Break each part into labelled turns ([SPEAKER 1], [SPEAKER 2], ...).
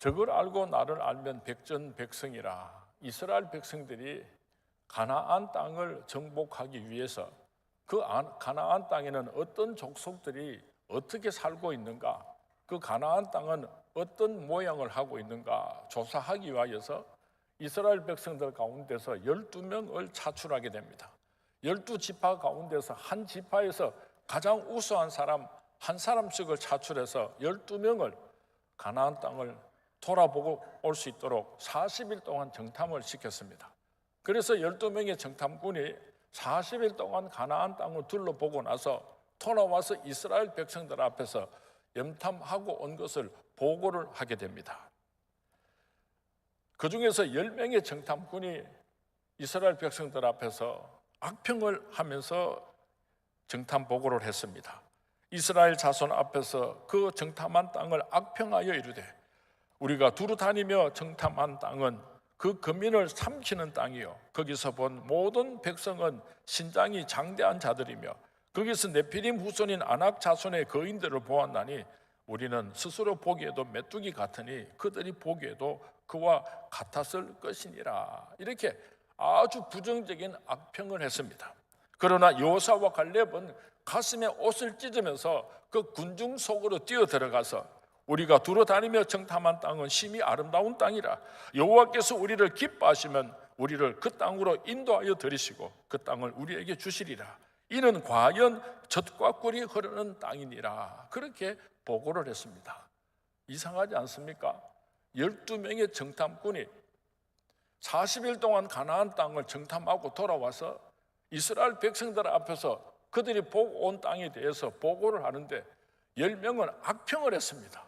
[SPEAKER 1] 저걸 알고 나를 알면 백전백승이라. 이스라엘 백성들이 가나안 땅을 정복하기 위해서 그 가나안 땅에는 어떤 족속들이 어떻게 살고 있는가, 그 가나안 땅은 어떤 모양을 하고 있는가 조사하기 위하여서 이스라엘 백성들 가운데서 12명을 차출하게 됩니다. 12지파 가운데서 한 지파에서 가장 우수한 사람 한 사람씩을 차출해서 12명을 가나안 땅을 돌아보고 올 수 있도록 40일 동안 정탐을 시켰습니다. 그래서 12명의 정탐꾼이 40일 동안 가나안 땅을 둘러보고 나서 돌아와서 이스라엘 백성들 앞에서 염탐하고 온 것을 보고를 하게 됩니다. 그 중에서 10명의 정탐꾼이 이스라엘 백성들 앞에서 악평을 하면서 정탐 보고를 했습니다. 이스라엘 자손 앞에서 그 정탐한 땅을 악평하여 이르되, 우리가 두루 다니며 정탐한 땅은 그 거민을 삼키는 땅이요, 거기서 본 모든 백성은 신장이 장대한 자들이며 거기서 네피림 후손인 아낙 자손의 거인들을 보았나니 우리는 스스로 보기에도 메뚜기 같으니 그들이 보기에도 그와 같았을 것이니라. 이렇게 아주 부정적인 악평을 했습니다. 그러나 여호사와 갈렙은 가슴에 옷을 찢으면서 그 군중 속으로 뛰어 들어가서 우리가 두루 다니며 정탐한 땅은 심히 아름다운 땅이라. 여호와께서 우리를 기뻐하시면 우리를 그 땅으로 인도하여 들이시고 그 땅을 우리에게 주시리라. 이는 과연 젖과 꿀이 흐르는 땅이니라. 그렇게 보고를 했습니다. 이상하지 않습니까? 12명의 정탐꾼이 40일 동안 가나안 땅을 정탐하고 돌아와서 이스라엘 백성들 앞에서 그들이 보고 온 땅에 대해서 보고를 하는데 10명은 악평을 했습니다.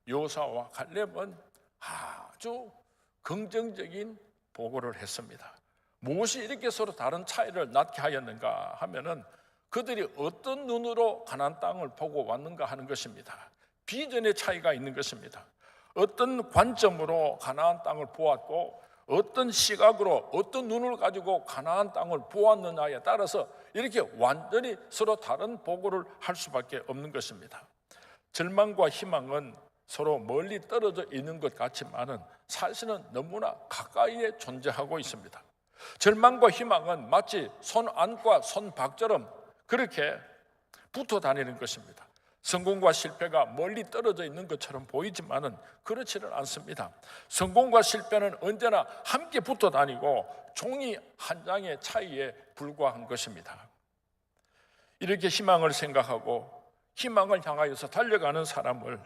[SPEAKER 1] 여호사와 갈렙은 아주 긍정적인 보고를 했습니다. 무엇이 이렇게 서로 다른 차이를 낳게 하였는가 하면은 그들이 어떤 눈으로 가나안 땅을 보고 왔는가 하는 것입니다. 비전의 차이가 있는 것입니다. 어떤 관점으로 가나안 땅을 보았고 어떤 시각으로 어떤 눈을 가지고 가나안 땅을 보았느냐에 따라서 이렇게 완전히 서로 다른 보고를 할 수밖에 없는 것입니다. 절망과 희망은 서로 멀리 떨어져 있는 것 같지만은 사실은 너무나 가까이에 존재하고 있습니다. 절망과 희망은 마치 손안과 손박처럼 그렇게 붙어 다니는 것입니다. 성공과 실패가 멀리 떨어져 있는 것처럼 보이지만은 그렇지는 않습니다. 성공과 실패는 언제나 함께 붙어 다니고 종이 한 장의 차이에 불과한 것입니다. 이렇게 희망을 생각하고 희망을 향하여서 달려가는 사람을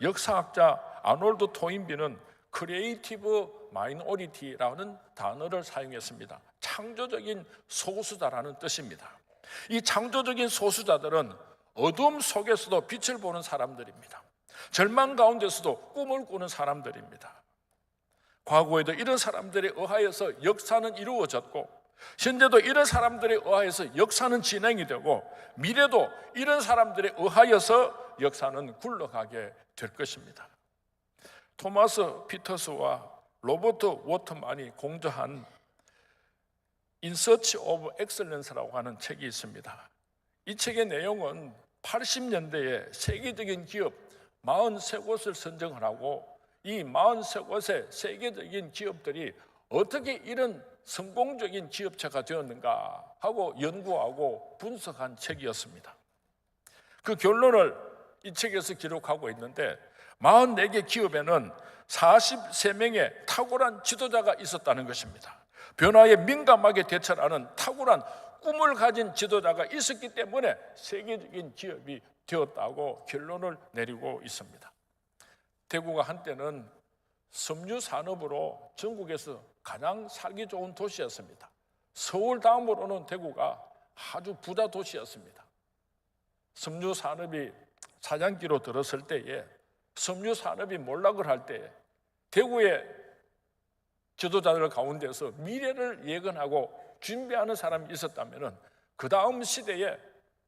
[SPEAKER 1] 역사학자 아놀드 토인비는 크리에이티브 마이너리티라는 단어를 사용했습니다. 창조적인 소수자라는 뜻입니다. 이 창조적인 소수자들은 어둠 속에서도 빛을 보는 사람들입니다. 절망 가운데서도 꿈을 꾸는 사람들입니다. 과거에도 이런 사람들에 의하여서 역사는 이루어졌고 현재도 이런 사람들에 의하여서 역사는 진행이 되고 미래도 이런 사람들에 의하여서 역사는 굴러가게 될 것입니다. 토마스 피터스와 로버트 워터만이 공저한 In Search of Excellence라고 하는 책이 있습니다. 이 책의 내용은 80년대에 세계적인 기업 43곳을 선정을 하고 이 43곳의 세계적인 기업들이 어떻게 이런 성공적인 기업체가 되었는가 하고 연구하고 분석한 책이었습니다. 그 결론을 이 책에서 기록하고 있는데 44개 기업에는 43명의 탁월한 지도자가 있었다는 것입니다. 변화에 민감하게 대처하는 탁월한 꿈을 가진 지도자가 있었기 때문에 세계적인 기업이 되었다고 결론을 내리고 있습니다. 대구가 한때는 섬유 산업으로 전국에서 가장 살기 좋은 도시였습니다. 서울 다음으로는 대구가 아주 부자 도시였습니다. 섬유 산업이 사장기로 들었을 때에 섬유 산업이 몰락을 할 때에 대구의 지도자들 가운데서 미래를 예견하고 준비하는 사람이 있었다면 그 다음 시대에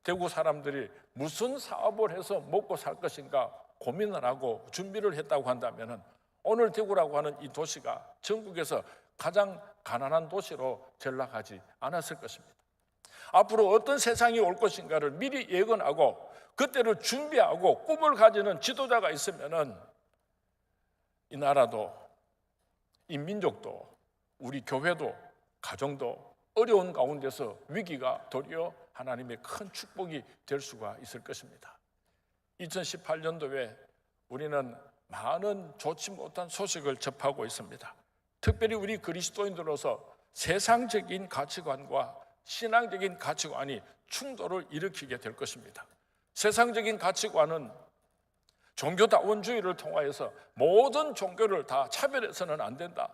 [SPEAKER 1] 대구 사람들이 무슨 사업을 해서 먹고 살 것인가 고민을 하고 준비를 했다고 한다면 오늘 대구라고 하는 이 도시가 전국에서 가장 가난한 도시로 전락하지 않았을 것입니다. 앞으로 어떤 세상이 올 것인가를 미리 예견하고 그때를 준비하고 꿈을 가지는 지도자가 있으면 이 나라도, 이 민족도, 우리 교회도, 가정도 어려운 가운데서 위기가 도리어 하나님의 큰 축복이 될 수가 있을 것입니다. 2018년도에 우리는 많은 좋지 못한 소식을 접하고 있습니다. 특별히 우리 그리스도인들로서 세상적인 가치관과 신앙적인 가치관이 충돌을 일으키게 될 것입니다. 세상적인 가치관은 종교다원주의를 통하여서 모든 종교를 다 차별해서는 안 된다.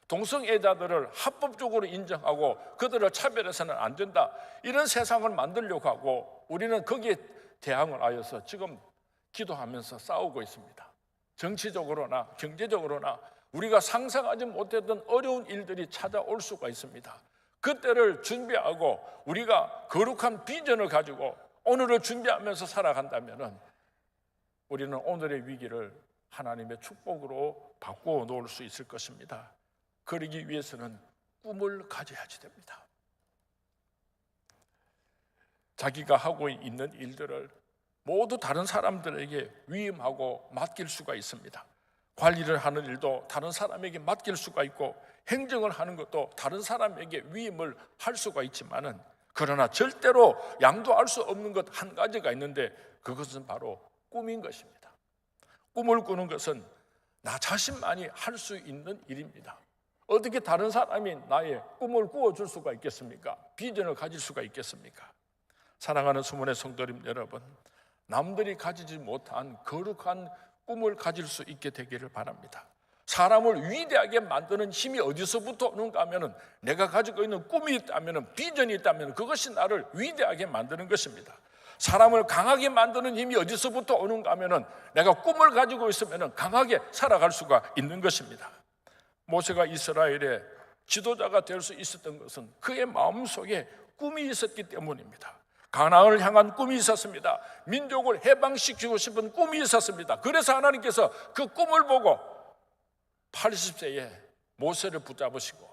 [SPEAKER 1] 동성애자들을 합법적으로 인정하고 그들을 차별해서는 안 된다. 이런 세상을 만들려고 하고 우리는 거기에 대항을 하여서 지금 기도하면서 싸우고 있습니다. 정치적으로나 경제적으로나 우리가 상상하지 못했던 어려운 일들이 찾아올 수가 있습니다. 그때를 준비하고 우리가 거룩한 비전을 가지고 오늘을 준비하면서 살아간다면 우리는 오늘의 위기를 하나님의 축복으로 바꾸어 놓을 수 있을 것입니다. 그러기 위해서는 꿈을 가져야지 됩니다. 자기가 하고 있는 일들을 모두 다른 사람들에게 위임하고 맡길 수가 있습니다. 관리를 하는 일도 다른 사람에게 맡길 수가 있고 행정을 하는 것도 다른 사람에게 위임을 할 수가 있지만은 그러나 절대로 양도할 수 없는 것 한 가지가 있는데 그것은 바로 꿈인 것입니다. 꿈을 꾸는 것은 나 자신만이 할 수 있는 일입니다. 어떻게 다른 사람이 나의 꿈을 꾸어줄 수가 있겠습니까? 비전을 가질 수가 있겠습니까? 사랑하는 수문의 성도님 여러분, 남들이 가지지 못한 거룩한 꿈을 가질 수 있게 되기를 바랍니다. 사람을 위대하게 만드는 힘이 어디서부터 오는가 하면 내가 가지고 있는 꿈이 있다면, 비전이 있다면 그것이 나를 위대하게 만드는 것입니다. 사람을 강하게 만드는 힘이 어디서부터 오는가 하면 내가 꿈을 가지고 있으면 강하게 살아갈 수가 있는 것입니다. 모세가 이스라엘의 지도자가 될 수 있었던 것은 그의 마음속에 꿈이 있었기 때문입니다. 가나안을 향한 꿈이 있었습니다. 민족을 해방시키고 싶은 꿈이 있었습니다. 그래서 하나님께서 그 꿈을 보고 80세에 모세를 붙잡으시고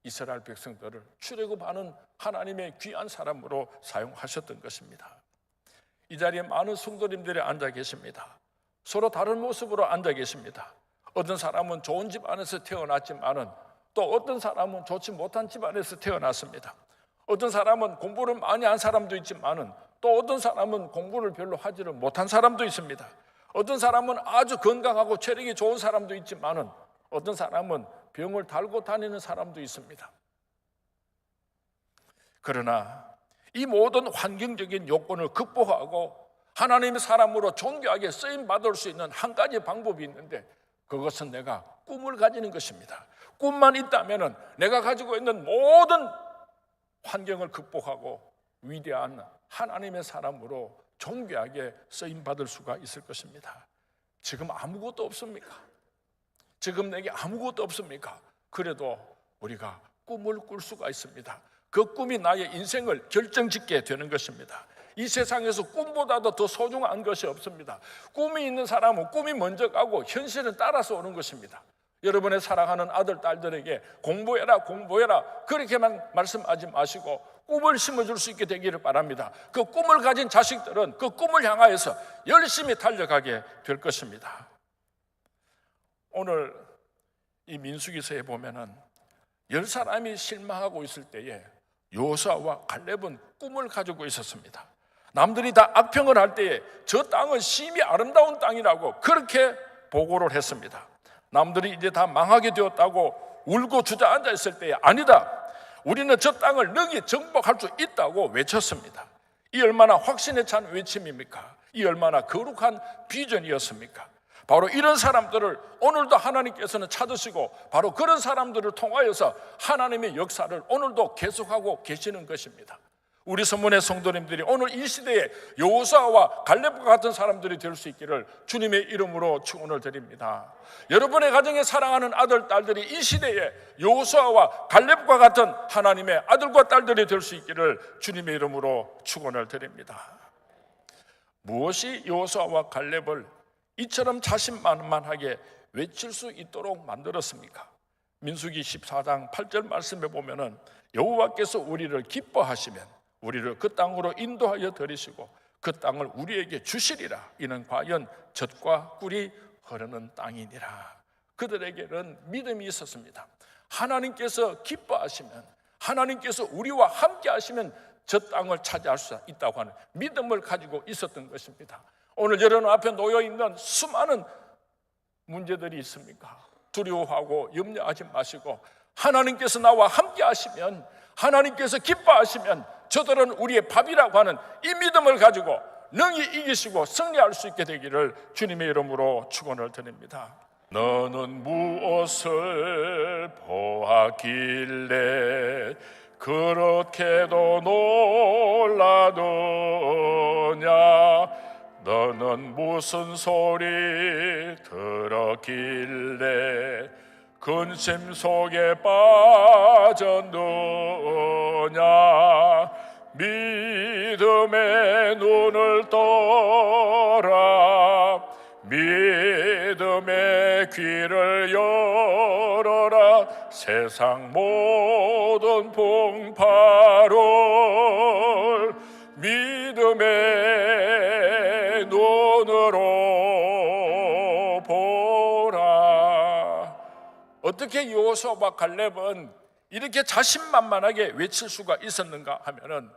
[SPEAKER 1] 이스라엘 백성들을 출애굽하는 하나님의 귀한 사람으로 사용하셨던 것입니다. 이 자리에 많은 성도님들이 앉아 계십니다. 서로 다른 모습으로 앉아 계십니다. 어떤 사람은 좋은 집안에서 태어났지만은 또 어떤 사람은 좋지 못한 집안에서 태어났습니다. 어떤 사람은 공부를 많이 한 사람도 있지만은 또 어떤 사람은 공부를 별로 하지를 못한 사람도 있습니다. 어떤 사람은 아주 건강하고 체력이 좋은 사람도 있지만은 어떤 사람은 병을 달고 다니는 사람도 있습니다. 그러나 이 모든 환경적인 요건을 극복하고 하나님의 사람으로 존귀하게 쓰임받을 수 있는 한 가지 방법이 있는데 그것은 내가 꿈을 가지는 것입니다. 꿈만 있다면 내가 가지고 있는 모든 환경을 극복하고 위대한 하나님의 사람으로 존귀하게 쓰임받을 수가 있을 것입니다. 지금 아무것도 없습니까? 지금 내게 아무것도 없습니까? 그래도 우리가 꿈을 꿀 수가 있습니다. 그 꿈이 나의 인생을 결정짓게 되는 것입니다. 이 세상에서 꿈보다도 더 소중한 것이 없습니다. 꿈이 있는 사람은 꿈이 먼저 가고 현실은 따라서 오는 것입니다. 여러분의 사랑하는 아들, 딸들에게 공부해라, 공부해라 그렇게만 말씀하지 마시고 꿈을 심어줄 수 있게 되기를 바랍니다. 그 꿈을 가진 자식들은 그 꿈을 향하여서 열심히 달려가게 될 것입니다. 오늘 이 민수기서에 보면은 10사람이 실망하고 있을 때에 여호수아와 갈렙은 꿈을 가지고 있었습니다. 남들이 다 악평을 할 때에 저 땅은 심히 아름다운 땅이라고 그렇게 보고를 했습니다. 남들이 이제 다 망하게 되었다고 울고 주저앉아 있을 때에 아니다, 우리는 저 땅을 능히 정복할 수 있다고 외쳤습니다. 이 얼마나 확신에 찬 외침입니까? 이 얼마나 거룩한 비전이었습니까? 바로 이런 사람들을 오늘도 하나님께서는 찾으시고 바로 그런 사람들을 통하여서 하나님의 역사를 오늘도 계속하고 계시는 것입니다. 우리 서문의 성도님들이 오늘 이 시대에 여호수아와 갈렙과 같은 사람들이 될 수 있기를 주님의 이름으로 축원을 드립니다. 여러분의 가정에 사랑하는 아들, 딸들이 이 시대에 여호수아와 갈렙과 같은 하나님의 아들과 딸들이 될 수 있기를 주님의 이름으로 축원을 드립니다. 무엇이 여호수아와 갈렙을 이처럼 자신만만하게 외칠 수 있도록 만들었습니까? 민수기 14장 8절 말씀에 보면은 여호와께서 우리를 기뻐하시면 우리를 그 땅으로 인도하여 들이시고 그 땅을 우리에게 주시리라. 이는 과연 젖과 꿀이 흐르는 땅이니라. 그들에게는 믿음이 있었습니다. 하나님께서 기뻐하시면, 하나님께서 우리와 함께 하시면 저 땅을 차지할 수 있다고 하는 믿음을 가지고 있었던 것입니다. 오늘 여러분 앞에 놓여 있는 수많은 문제들이 있습니까? 두려워하고 염려하지 마시고, 하나님께서 나와 함께 하시면, 하나님께서 기뻐하시면 저들은 우리의 밥이라고 하는 이 믿음을 가지고 능히 이기시고 승리할 수 있게 되기를 주님의 이름으로 축원을 드립니다. 너는 무엇을 보았길래 그렇게도 놀라더냐? 너는 무슨 소리 들었길래 근심 속에 빠졌느냐? 믿음의 눈을 떠라, 믿음의 귀를 열어라. 세상 모든 풍파를 믿음의 눈으로 보라. 어떻게 여호수아와 갈렙은 이렇게 자신만만하게 외칠 수가 있었는가 하면은,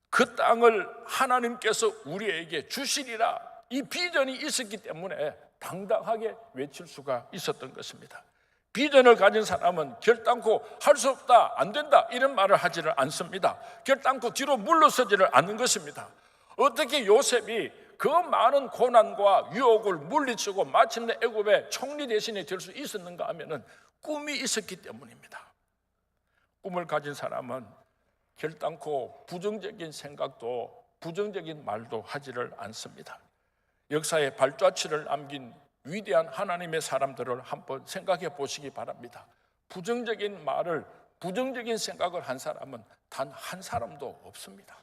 [SPEAKER 1] 그 땅을 하나님께서 우리에게 주시리라, 이 비전이 있었기 때문에 당당하게 외칠 수가 있었던 것입니다. 비전을 가진 사람은 결단코 할 수 없다, 안 된다 이런 말을 하지를 않습니다. 결단코 뒤로 물러서지를 않는 것입니다. 어떻게 요셉이 그 많은 고난과 유혹을 물리치고 마침내 애굽의 총리 대신에 될 수 있었는가 하면은 꿈이 있었기 때문입니다. 꿈을 가진 사람은 결단코 부정적인 생각도 부정적인 말도 하지를 않습니다. 역사의 발자취를 남긴 위대한 하나님의 사람들을 한번 생각해 보시기 바랍니다. 부정적인 말을, 부정적인 생각을 한 사람은 단 한 사람도 없습니다.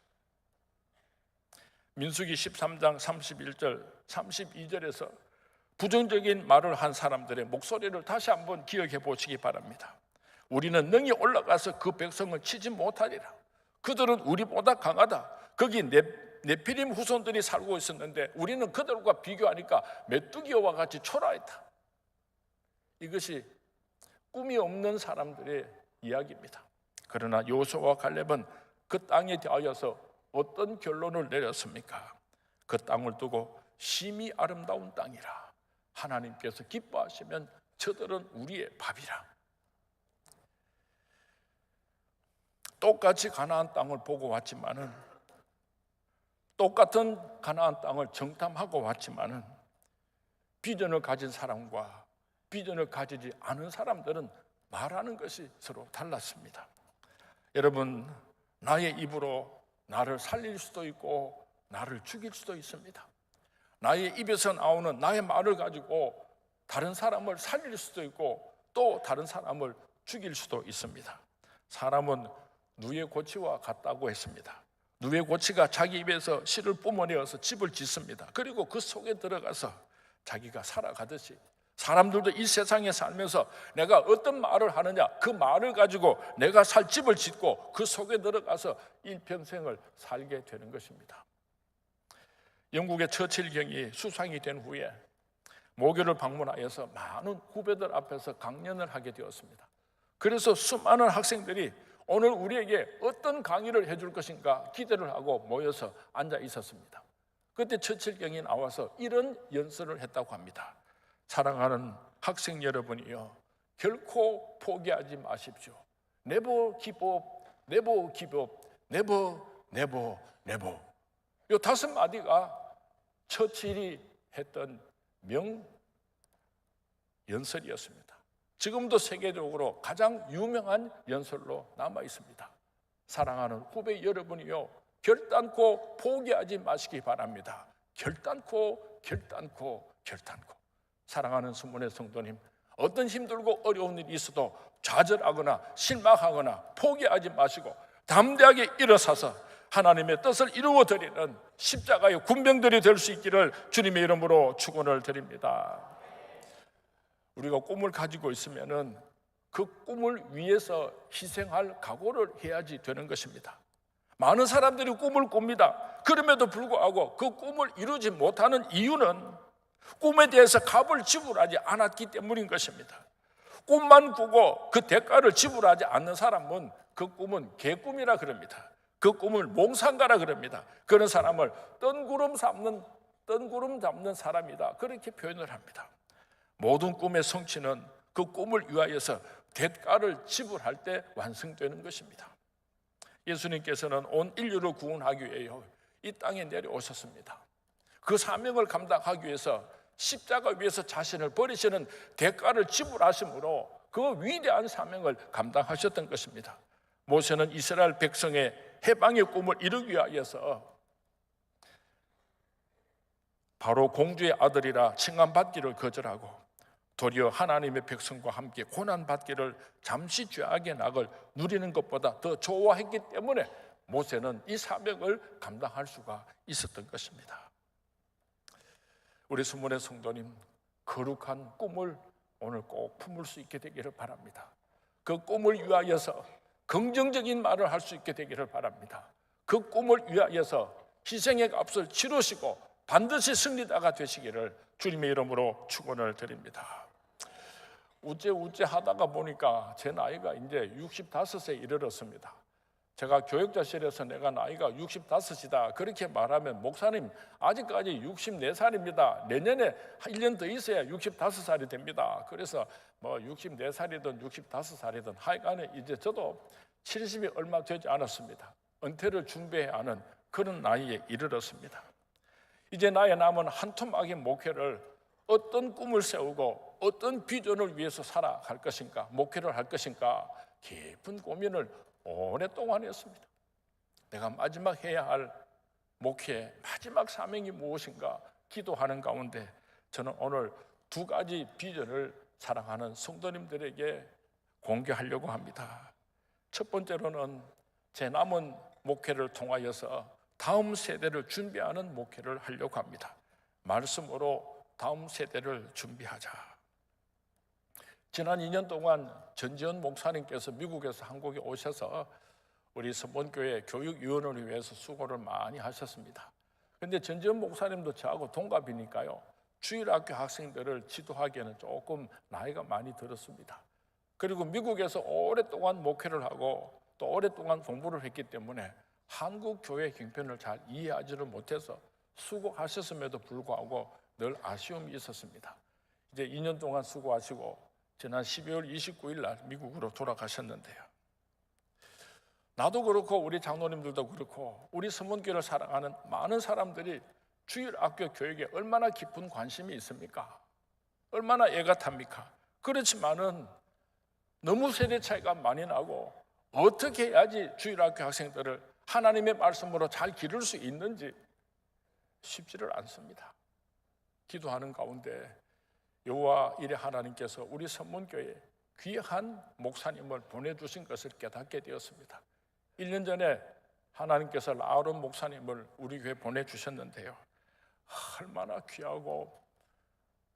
[SPEAKER 1] 민수기 13장 31절 32절에서 부정적인 말을 한 사람들의 목소리를 다시 한번 기억해 보시기 바랍니다. 우리는 능히 올라가서 그 백성을 치지 못하리라. 그들은 우리보다 강하다. 거기 네피림 후손들이 살고 있었는데 우리는 그들과 비교하니까 메뚜기와 같이 초라했다. 이것이 꿈이 없는 사람들의 이야기입니다. 그러나 여호수아와 갈렙은 그 땅에 대하여서 어떤 결론을 내렸습니까? 그 땅을 두고 심히 아름다운 땅이라, 하나님께서 기뻐하시면 저들은 우리의 밥이라. 똑같이 가나안 땅을 보고 왔지만은, 똑같은 가나안 땅을 정탐하고 왔지만은, 비전을 가진 사람과 비전을 가지지 않은 사람들은 말하는 것이 서로 달랐습니다. 여러분, 나의 입으로 나를 살릴 수도 있고 나를 죽일 수도 있습니다. 나의 입에서 나오는 나의 말을 가지고 다른 사람을 살릴 수도 있고 또 다른 사람을 죽일 수도 있습니다. 사람은 누에 고치와 같다고 했습니다. 누에 고치가 자기 입에서 씨를 뿜어내어서 집을 짓습니다. 그리고 그 속에 들어가서 자기가 살아가듯이 사람들도 이 세상에 살면서 내가 어떤 말을 하느냐, 그 말을 가지고 내가 살 집을 짓고 그 속에 들어가서 일평생을 살게 되는 것입니다. 영국의 처칠 경이 수상이 된 후에 모교를 방문하여서 많은 후배들 앞에서 강연을 하게 되었습니다. 그래서 수많은 학생들이 오늘 우리에게 어떤 강의를 해줄 것인가 기대를 하고 모여서 앉아 있었습니다. 그때 처칠 경이 나와서 이런 연설을 했다고 합니다. 사랑하는 학생 여러분이요, 결코 포기하지 마십시오. Never give up, never give up, never, never, never. 이 다섯 마디가 처칠이 했던 명 연설이었습니다. 지금도 세계적으로 가장 유명한 연설로 남아 있습니다. 사랑하는 후배 여러분이요, 결단코 포기하지 마시기 바랍니다. 결단코, 결단코, 결단코. 사랑하는 수문의 성도님, 어떤 힘들고 어려운 일이 있어도 좌절하거나 실망하거나 포기하지 마시고 담대하게 일어서서 하나님의 뜻을 이루어드리는 십자가의 군병들이 될 수 있기를 주님의 이름으로 축원을 드립니다. 우리가 꿈을 가지고 있으면은 그 꿈을 위해서 희생할 각오를 해야지 되는 것입니다. 많은 사람들이 꿈을 꿉니다. 그럼에도 불구하고 그 꿈을 이루지 못하는 이유는 꿈에 대해서 값을 지불하지 않았기 때문인 것입니다. 꿈만 꾸고 그 대가를 지불하지 않는 사람은 그 꿈은 개꿈이라 그럽니다. 그 꿈을 몽상가라 그럽니다. 그런 사람을 뜬구름 잡는 사람이다, 그렇게 표현을 합니다. 모든 꿈의 성취는 그 꿈을 위하여서 대가를 지불할 때 완성되는 것입니다. 예수님께서는 온 인류를 구원하기 위해 이 땅에 내려오셨습니다. 그 사명을 감당하기 위해서 십자가 위에서 자신을 버리시는 대가를 지불하심으로 그 위대한 사명을 감당하셨던 것입니다. 모세는 이스라엘 백성의 해방의 꿈을 이루기 위하여서 바로 공주의 아들이라 칭함받기를 거절하고 도리어 하나님의 백성과 함께 고난받기를 잠시 죄악의 낙을 누리는 것보다 더 좋아했기 때문에 모세는 이 사명을 감당할 수가 있었던 것입니다. 우리 수문의 성도님, 거룩한 꿈을 오늘 꼭 품을 수 있게 되기를 바랍니다. 그 꿈을 위하여서 긍정적인 말을 할 수 있게 되기를 바랍니다. 그 꿈을 위하여서 희생의 값을 치르시고 반드시 승리자가 되시기를 주님의 이름으로 축원을 드립니다. 우째 하다가 보니까 제 나이가 이제 65세 이르렀습니다. 제가 교육자실에서 내가 나이가 65이다 그렇게 말하면, 목사님 아직까지 64살입니다. 내년에 1년 더 있어야 65살이 됩니다. 그래서 뭐 64살이든 65살이든 하여간에 이제 저도 70이 얼마 되지 않았습니다. 은퇴를 준비해야 하는 그런 나이에 이르렀습니다. 이제 나의 남은 한 토막의 목회를 어떤 꿈을 세우고 어떤 비전을 위해서 살아갈 것인가, 목회를 할 것인가 깊은 고민을 오랫동안 했습니다. 내가 마지막 해야 할 목회의 마지막 사명이 무엇인가 기도하는 가운데 저는 오늘 두 가지 비전을 사랑하는 성도님들에게 공개하려고 합니다. 첫 번째로는 제 남은 목회를 통하여서 다음 세대를 준비하는 목회를 하려고 합니다. 말씀으로 다음 세대를 준비하자. 지난 2년 동안 전지현 목사님께서 미국에서 한국에 오셔서 우리 서본교회 교육위원회를 위해서 수고를 많이 하셨습니다. 그런데 전지현 목사님도 저하고 동갑이니까요, 주일학교 학생들을 지도하기에는 조금 나이가 많이 들었습니다. 그리고 미국에서 오랫동안 목회를 하고 또 오랫동안 공부를 했기 때문에 한국 교회 형편을 잘 이해하지를 못해서 수고하셨음에도 불구하고 늘 아쉬움이 있었습니다. 이제 2년 동안 수고하시고 지난 12월 29일 날 미국으로 돌아가셨는데요, 나도 그렇고 우리 장로님들도 그렇고 우리 서문교회를 사랑하는 많은 사람들이 주일학교 교육에 얼마나 깊은 관심이 있습니까? 얼마나 애가 탑니까? 그렇지만은 너무 세대 차이가 많이 나고 어떻게 해야지 주일학교 학생들을 하나님의 말씀으로 잘 기를 수 있는지 쉽지를 않습니다. 기도하는 가운데 여호와 일의 하나님께서 우리 선문교회에 귀한 목사님을 보내주신 것을 깨닫게 되었습니다. 1년 전에 하나님께서 라아론 목사님을 우리 교회에 보내주셨는데요, 얼마나 귀하고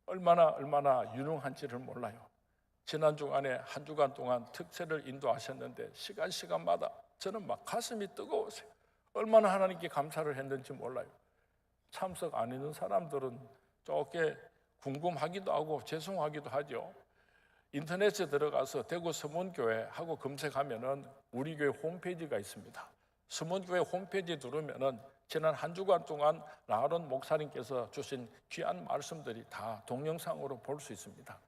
[SPEAKER 1] 얼마나 유능한지를 몰라요. 지난 주간에 한 주간 동안 특세를 인도하셨는데 시간마다 저는 막 가슴이 뜨거워서요. 얼마나 하나님께 감사를 했는지 몰라요. 참석 안 있는 사람들은 조금 궁금하기도 하고 죄송하기도 하죠. 인터넷에 들어가서 대구 서문교회 하고 검색하면은 우리 교회 홈페이지가 있습니다. 서문교회 홈페이지에 들어오면은 지난 한 주간 동안 라아론 목사님께서 주신 귀한 말씀들이 다 동영상으로 볼 수 있습니다.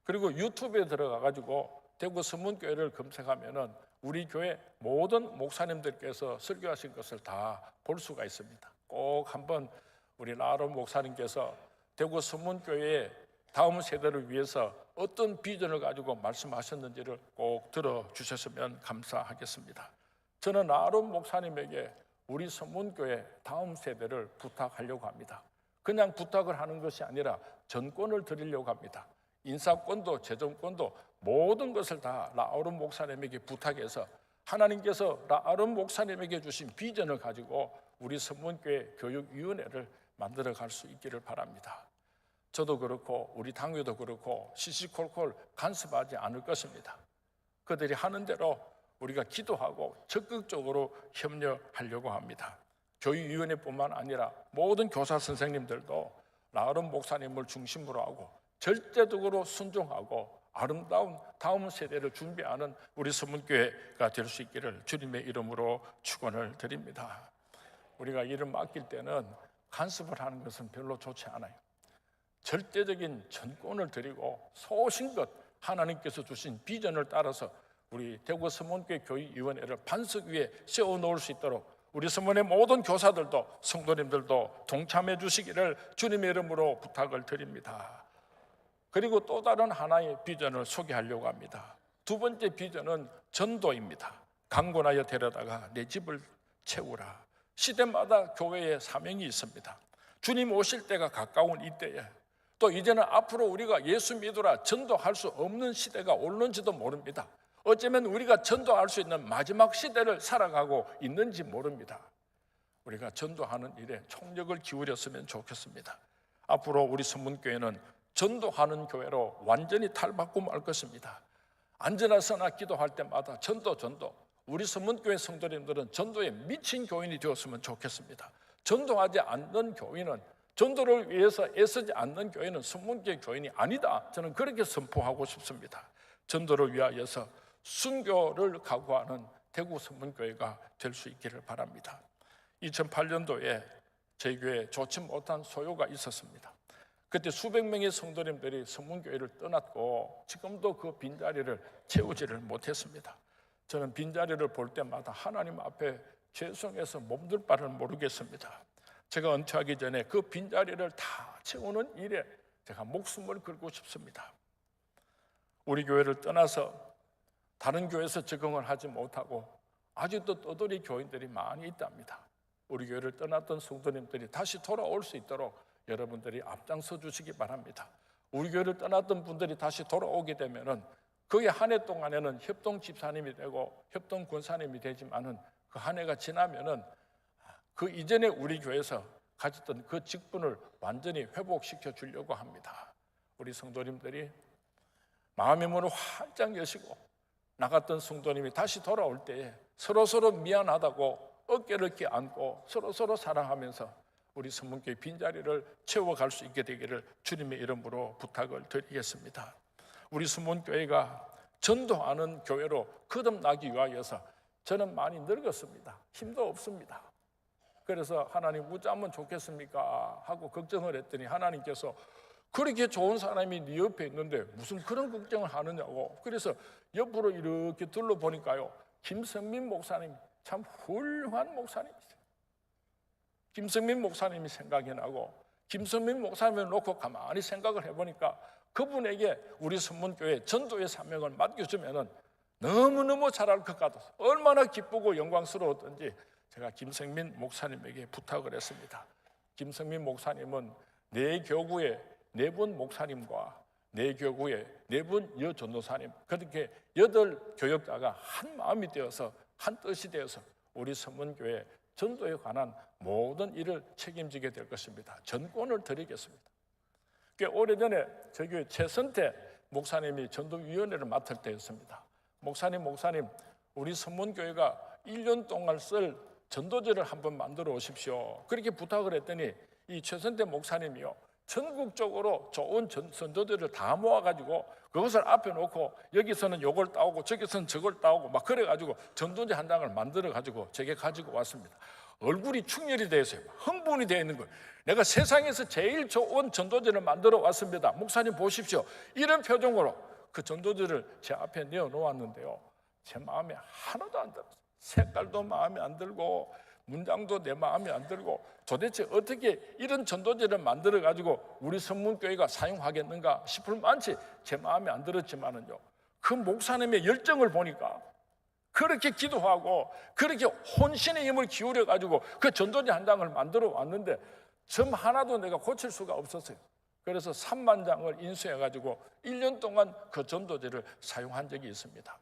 [SPEAKER 1] 그리고 유튜브에 들어가가지고 대구 서문교회를 검색하면은 우리 교회 모든 목사님들께서 설교하신 것을 다 볼 수가 있습니다. 꼭 한번 우리 라아론 목사님께서 대구 서문교회의 다음 세대를 위해서 어떤 비전을 가지고 말씀하셨는지를 꼭 들어주셨으면 감사하겠습니다. 저는 라아론 목사님에게 우리 서문교회 다음 세대를 부탁하려고 합니다. 그냥 부탁을 하는 것이 아니라 전권을 드리려고 합니다. 인사권도 재정권도 모든 것을 다 라아론 목사님에게 부탁해서 하나님께서 라아론 목사님에게 주신 비전을 가지고 우리 서문교회 교육위원회를 만들어 갈 수 있기를 바랍니다. 저도 그렇고 우리 당회도 그렇고 시시콜콜 간섭하지 않을 것입니다. 그들이 하는 대로 우리가 기도하고 적극적으로 협력하려고 합니다. 교육위원회뿐만 아니라 모든 교사 선생님들도 나름 목사님을 중심으로 하고 절대적으로 순종하고 아름다운 다음 세대를 준비하는 우리 서문교회가 될 수 있기를 주님의 이름으로 축원을 드립니다. 우리가 일을 맡길 때는 간섭을 하는 것은 별로 좋지 않아요. 절대적인 전권을 드리고 소신껏 하나님께서 주신 비전을 따라서 우리 대구 서문교회 교육위원회를 반석 위에 세워놓을 수 있도록 우리 서문의 모든 교사들도 성도님들도 동참해 주시기를 주님의 이름으로 부탁을 드립니다. 그리고 또 다른 하나의 비전을 소개하려고 합니다. 두 번째 비전은 전도입니다. 강권하여 데려다가 내 집을 채우라. 시대마다 교회에 사명이 있습니다. 주님 오실 때가 가까운 이때에 또 이제는 앞으로 우리가 예수 믿으라 전도할 수 없는 시대가 올는지도 모릅니다. 어쩌면 우리가 전도할 수 있는 마지막 시대를 살아가고 있는지 모릅니다. 우리가 전도하는 일에 총력을 기울였으면 좋겠습니다. 앞으로 우리 서문교회는 전도하는 교회로 완전히 탈바꿈 할 것입니다. 안전하서나 기도할 때마다 전도. 우리 서문교회 성도님들은 전도에 미친 교인이 되었으면 좋겠습니다. 전도하지 않는 교인은, 전도를 위해서 애쓰지 않는 교인은 서문교회 교인이 아니다. 저는 그렇게 선포하고 싶습니다. 전도를 위하여서 순교를 각오하는 대구 서문교회가 될 수 있기를 바랍니다. 2008년도에 저희 교회에 좋지 못한 소요가 있었습니다. 그때 수백 명의 성도님들이 서문교회를 떠났고 지금도 그 빈자리를 채우지를 못했습니다. 저는 빈자리를 볼 때마다 하나님 앞에 죄송해서 몸둘 바를 모르겠습니다. 제가 은퇴하기 전에 그 빈자리를 다 채우는 일에 제가 목숨을 걸고 싶습니다. 우리 교회를 떠나서 다른 교회에서 적응을 하지 못하고 아직도 떠돌이 교인들이 많이 있답니다. 우리 교회를 떠났던 성도님들이 다시 돌아올 수 있도록 여러분들이 앞장서 주시기 바랍니다. 우리 교회를 떠났던 분들이 다시 돌아오게 되면은 그게 한 해 동안에는 협동 집사님이 되고 협동 권사님이 되지만은 그 한 해가 지나면은 그 이전에 우리 교회에서 가졌던 그 직분을 완전히 회복시켜 주려고 합니다. 우리 성도님들이 마음의 문을 활짝 여시고 나갔던 성도님이 다시 돌아올 때에 서로 미안하다고 어깨를 이렇게 안고 서로 사랑하면서 우리 서문교회 빈자리를 채워갈 수 있게 되기를 주님의 이름으로 부탁을 드리겠습니다. 우리 서문교회가 전도하는 교회로 거듭나기 위하여서 저는 많이 늙었습니다. 힘도 없습니다. 그래서 하나님 무자면 좋겠습니까? 하고 걱정을 했더니 하나님께서 그렇게 좋은 사람이 네 옆에 있는데 무슨 그런 걱정을 하느냐고. 그래서 옆으로 이렇게 둘러보니까요, 김성민 목사님 참 훌륭한 목사님이세요. 김성민 목사님이 생각이 나고 김성민 목사님을 놓고 가만히 생각을 해보니까 그분에게 우리 서문교회 전도의 사명을 맡겨주면 너무너무 잘할 것 같아서 얼마나 기쁘고 영광스러웠던지 제가 김성민 목사님에게 부탁을 했습니다. 김성민 목사님은 내 교구의 4분 목사님과 내 교구의 4분 여전도사님, 그렇게 8교역자가 한 마음이 되어서 한 뜻이 되어서 우리 서문교회 전도에 관한 모든 일을 책임지게 될 것입니다. 전권을 드리겠습니다. 꽤 오래전에 저희 교회 최선태 목사님이 전도위원회를 맡을 때였습니다. 목사님 우리 서문교회가 1년 동안 쓸 전도제를 한번 만들어 오십시오. 그렇게 부탁을 했더니 이 최선태 목사님이요, 전국적으로 좋은 전도제를 다 모아가지고 그것을 앞에 놓고 여기서는 요걸 따오고 저기서는 저걸 따오고 막 그래가지고 전도제 한 장을 만들어가지고 제게 가지고 왔습니다. 얼굴이 충혈이 되어 있어요. 흥분이 되어 있는 거예요. 내가 세상에서 제일 좋은 전도제를 만들어 왔습니다. 목사님 보십시오. 이런 표정으로 그 전도제를 제 앞에 내어놓았는데요, 제 마음에 하나도 안 들었어요. 색깔도 마음에 안 들고 문장도 내 마음에 안 들고 도대체 어떻게 이런 전도제를 만들어 가지고 우리 서문교회가 사용하겠는가 싶을 만치 제 마음에 안 들었지만은요, 그 목사님의 열정을 보니까 그렇게 기도하고 그렇게 혼신의 힘을 기울여 가지고 그 전도제 한 장을 만들어 왔는데 점 하나도 내가 고칠 수가 없었어요. 그래서 3만 장을 인수해 가지고 1년 동안 그 전도제를 사용한 적이 있습니다.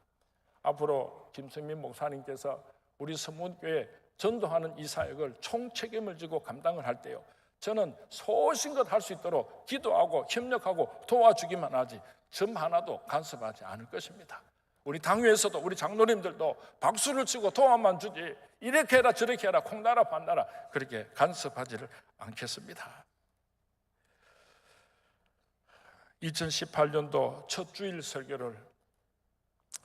[SPEAKER 1] 앞으로 김성민 목사님께서 우리 서문교회 전도하는 이 사역을 총책임을 지고 감당을 할 때요, 저는 소신껏 할 수 있도록 기도하고 협력하고 도와주기만 하지 점 하나도 간섭하지 않을 것입니다. 우리 당회에서도 우리 장로님들도 박수를 치고 도와만 주지 이렇게 해라 저렇게 해라 콩나라 반나라 그렇게 간섭하지를 않겠습니다. 2018년도 첫 주일 설교를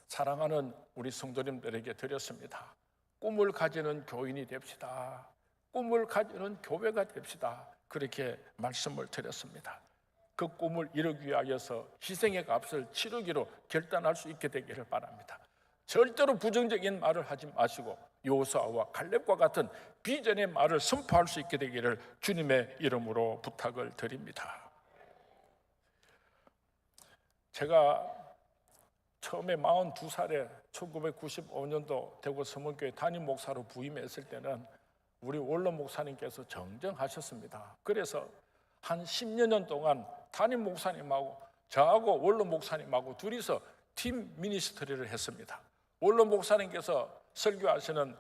[SPEAKER 1] 사랑하는 우리 성도님들에게 드렸습니다. 꿈을 가지는 교인이 됩시다. 꿈을 가지는 교회가 됩시다. 그렇게 말씀을 드렸습니다. 그 꿈을 이루기 위하여서 희생의 값을 치르기로 결단할 수 있게 되기를 바랍니다. 절대로 부정적인 말을 하지 마시고 여호수아와 갈렙과 같은 비전의 말을 선포할 수 있게 되기를 주님의 이름으로 부탁을 드립니다. 제가 처음에 42살에 1995년도 대구 서문교회 담임 목사로 부임했을 때는 우리 원로 목사님께서 정정하셨습니다. 그래서 한 10여 년 동안 담임 목사님하고 저하고 원로 목사님하고 둘이서 팀 미니스트리를 했습니다. 원로 목사님께서 설교하시는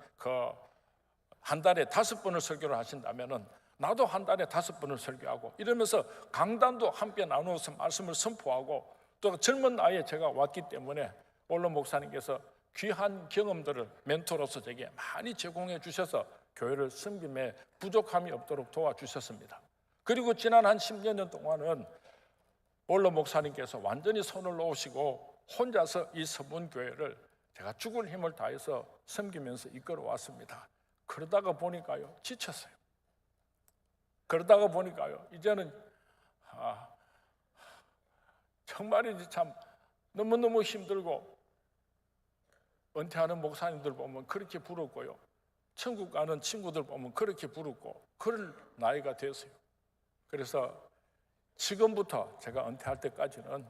[SPEAKER 1] 한 달에 5번을 설교를 하신다면은 나도 한 달에 5번을 설교하고 이러면서 강단도 함께 나누어서 말씀을 선포하고 또 젊은 나이에 제가 왔기 때문에 원로 목사님께서 귀한 경험들을 멘토로서 제게 많이 제공해 주셔서 교회를 섬김에 부족함이 없도록 도와주셨습니다. 그리고 지난 한 10여 년 동안은 원로 목사님께서 완전히 손을 놓으시고 혼자서 이 서문교회를 제가 죽을 힘을 다해서 섬기면서 이끌어 왔습니다. 그러다가 보니까요, 지쳤어요. 그러다가 보니까요, 이제는 정말이지 참 너무너무 힘들고 은퇴하는 목사님들 보면 그렇게 부럽고요, 천국 가는 친구들 보면 그렇게 부럽고 그럴 나이가 됐어요. 그래서 지금부터 제가 은퇴할 때까지는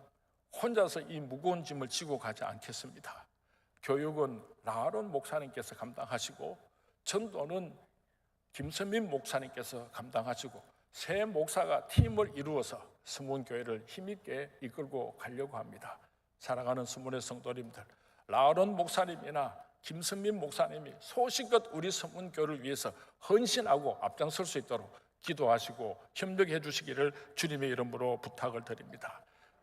[SPEAKER 1] 혼자서 이 무거운 짐을 지고 가지 않겠습니다. 교육은 라아론 목사님께서 감당하시고 전도는 김선민 목사님께서 감당하시고 세 목사가 팀을 이루어서 서문교회를 힘있게 이끌고 가려고 합니다. 사랑하는 서문의 성도님들, 라아론 목사님이나 김선민 목사님이 소식껏 우리 서문교회를 위해서 헌신하고 앞장설 수 있도록 기도하시고 협력해 주시기를 주님의 이름으로 부탁을 드립니다.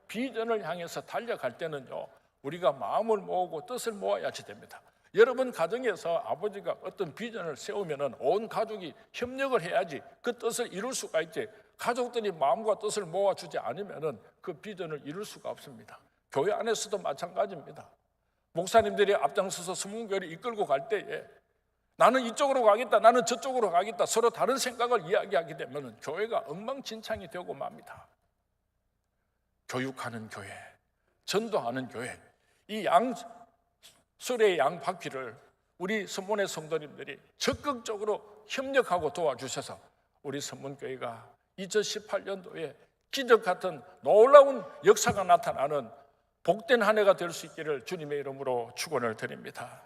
[SPEAKER 1] 비전을 향해서 달려갈 때는요, 우리가 마음을 모으고 뜻을 모아야지 됩니다. 여러분 가정에서 아버지가 어떤 비전을 세우면 온 가족이 협력을 해야지 그 뜻을 이룰 수가 있지, 가족들이 마음과 뜻을 모아주지 않으면 그 비전을 이룰 수가 없습니다. 교회 안에서도 마찬가지입니다. 목사님들이 앞장서서 서문교회를 이끌고 갈 때에 나는 이쪽으로 가겠다, 나는 저쪽으로 가겠다, 서로 다른 생각을 이야기하게 되면 교회가 엉망진창이 되고 맙니다. 교육하는 교회, 전도하는 교회, 이 수레의 양 바퀴를 우리 서문의 성도님들이 적극적으로 협력하고 도와주셔서 우리 서문교회가 2018년도에 기적 같은 놀라운 역사가 나타나는 복된 한 해가 될 수 있기를 주님의 이름으로 축원을 드립니다.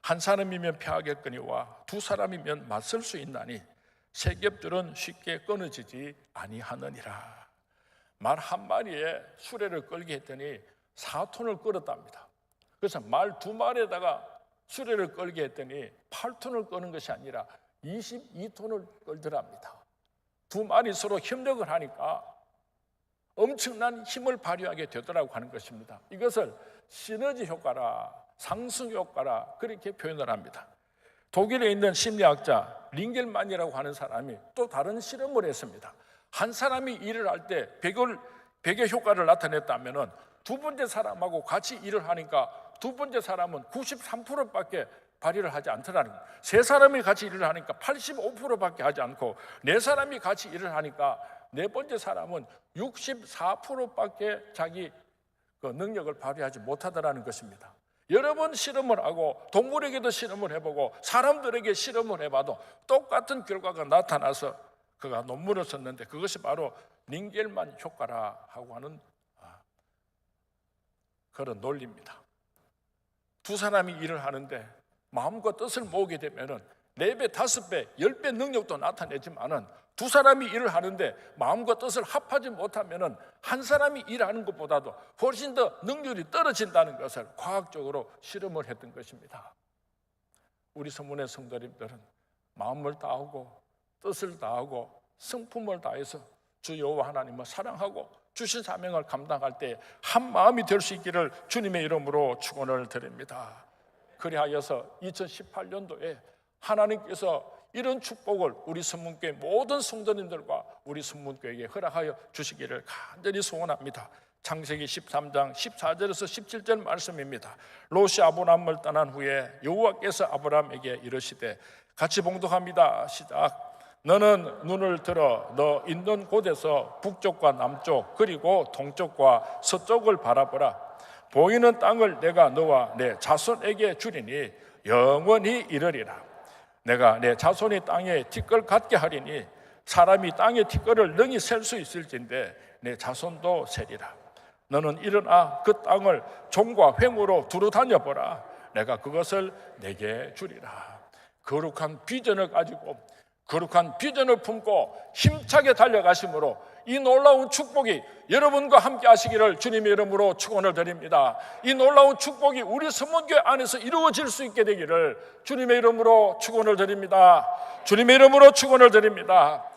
[SPEAKER 1] 한 사람이면 패하겠거니와 두 사람이면 맞설 수 있나니 세 겹들은 쉽게 끊어지지 아니하느니라. 말 한 마리에 수레를 끌게 했더니 4톤을 끌었답니다. 그래서 말 2마리에다가 수레를 끌게 했더니 8톤을 끄는 것이 아니라 22톤을 끌더랍니다. 2마리 서로 협력을 하니까 엄청난 힘을 발휘하게 되더라고 하는 것입니다. 이것을 시너지 효과라, 상승 효과라 그렇게 표현을 합니다. 독일에 있는 심리학자 링겔만이라고 하는 사람이 또 다른 실험을 했습니다. 한 사람이 일을 할 때 100의 효과를 나타냈다면 두 번째 사람하고 같이 일을 하니까 두 번째 사람은 93%밖에 발휘를 하지 않더라는 거예요. 세 사람이 같이 일을 하니까 85%밖에 하지 않고 네 사람이 같이 일을 하니까 네 번째 사람은 64%밖에 자기 능력을 발휘하지 못하더라는 것입니다. 여러 번 실험을 하고 동물에게도 실험을 해보고 사람들에게 실험을 해봐도 똑같은 결과가 나타나서 그가 논문을 썼는데 그것이 바로 링겔만 효과라 하고 하는 그런 논리입니다. 두 사람이 일을 하는데 마음과 뜻을 모으게 되면 4배, 5배, 10배 능력도 나타내지만은 두 사람이 일을 하는데 마음과 뜻을 합하지 못하면 한 사람이 일하는 것보다도 훨씬 더 능률이 떨어진다는 것을 과학적으로 실험을 했던 것입니다. 우리 서문의 성도님들은 마음을 다하고 뜻을 다하고 성품을 다해서 주 여호와 하나님을 사랑하고 주신 사명을 감당할 때 한 마음이 될 수 있기를 주님의 이름으로 축원을 드립니다. 그리하여서 2018년도에 하나님께서 이런 축복을 우리 서문교회 모든 성도님들과 우리 선문교회에 허락하여 주시기를 간절히 소원합니다. 창세기 13장 14절에서 17절 말씀입니다. 롯이 아브람을 떠난 후에 여호와께서 아브람에게 이르시되 같이 봉독합니다. 시작. 너는 눈을 들어 너 있는 곳에서 북쪽과 남쪽 그리고 동쪽과 서쪽을 바라보라. 보이는 땅을 내가 너와 내 자손에게 주리니 영원히 이르리라. 내가 내 자손이 땅에 티끌 갖게 하리니 사람이 땅에 티끌을 능히 셀 수 있을진데 내 자손도 세리라. 너는 일어나 그 땅을 종과 횡으로 두루 다녀보라. 내가 그것을 내게 주리라. 거룩한 비전을 가지고 거룩한 비전을 품고 힘차게 달려가심으로 이 놀라운 축복이 여러분과 함께 하시기를 주님의 이름으로 축원을 드립니다. 이 놀라운 축복이 우리 선문교회 안에서 이루어질 수 있게 되기를 주님의 이름으로 축원을 드립니다. 주님의 이름으로 축원을 드립니다.